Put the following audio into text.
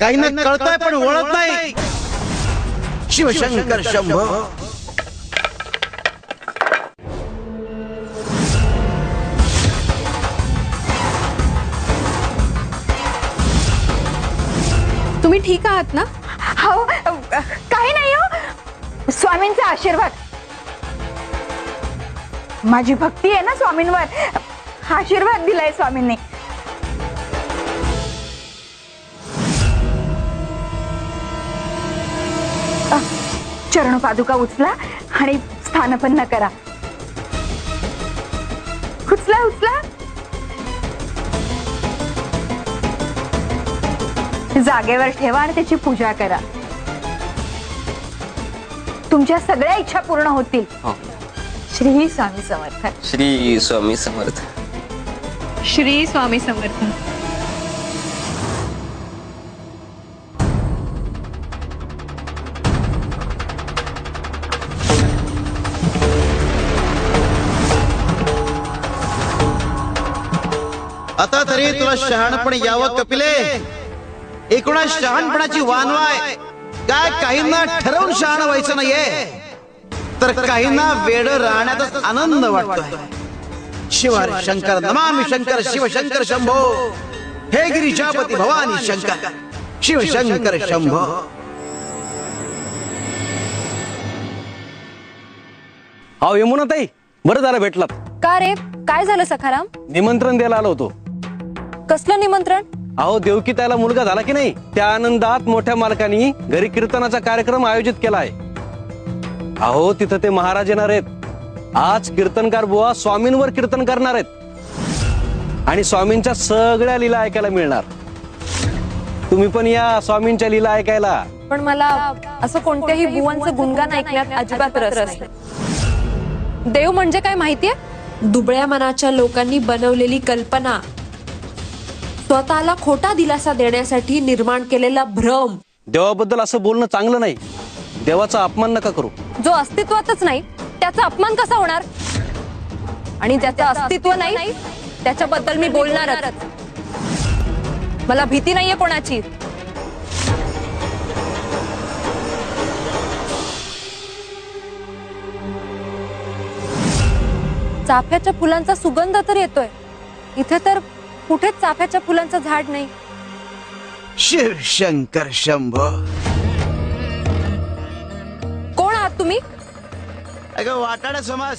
काहींना कळतंय पण वळत नाही. शिवशंकर शंभो. तुम्ही ठीक आहात ना? हो, काही नाही हो. स्वामींचा आशीर्वाद. माझी भक्ती आहे ना स्वामींवर, आशीर्वाद दिलाय स्वामींनी. चरण पादुका उचला आणि स्थानपन्न करा. उचला उचला. जागेवर ठेवा आणि त्याची पूजा करा. तुमच्या सगळ्या इच्छा पूर्ण होतील. श्री स्वामी समर्थ. श्री स्वामी समर्थ. श्री स्वामी समर्थ. आता तरी तुला शहाणपण यावं कपिले. एकूणा शहाणपणाची वानवाय काय. काहींना ठरवून शहाण व्हायचं नाहीये, तर काहींना वेड राहण्यातच आनंद वाटतोय. शिवार शंकर नमामि शंकर शिवशंकर शंभो. हे गिरिजापती भवानी शंकर शिवशंकर शंभो. अहो यमुनाताई, बरं झालं भेटलात. का रे, काय झालं सखाराम? निमंत्रण द्यायला आलो होतो. कसलं निमंत्रण? अहो देवकी त्याला मुलगा झाला की नाही, त्या आनंदात मोठ्या मालकांनी घरी कीर्तनाचा कार्यक्रम आयोजित केलाय. अहो तिथं ते महाराज येणार आहेत. आज कीर्तनकार बुवा स्वामींवर कीर्तन करणार आहेत आणि स्वामींच्या सगळ्या लीला ऐकायला मिळणार. तुम्ही पण या स्वामींच्या लीला ऐकायला. पण मला असं कोणत्याही बुवांचं गुणगान ऐकण्यात अजिबात रस नाही. देव म्हणजे काय माहितीये? दुबळ्या मनाच्या लोकांनी बनवलेली कल्पना, स्वतःला खोटा दिलासा देण्यासाठी निर्माण केलेला भ्रम. देवाबद्दल असं बोलणं चांगलं नाही. देवाचा अपमान नका करू. जो अस्तित्वातच नाही त्याचा अपमान कसा होणार? आणि ज्याचं अस्तित्व नाही त्याच्याबद्दल मी बोलणारच. मला भीती नाहीये कोणाची. चाफ्याच्या फुलांचा सुगंध तर येतोय. इथे तर कुठेच चाफ्याच्या फुलांचं झाड नाही. शिवशंकर शंभो. कोण आहात तुम्ही? अगं वाटाडा समाज.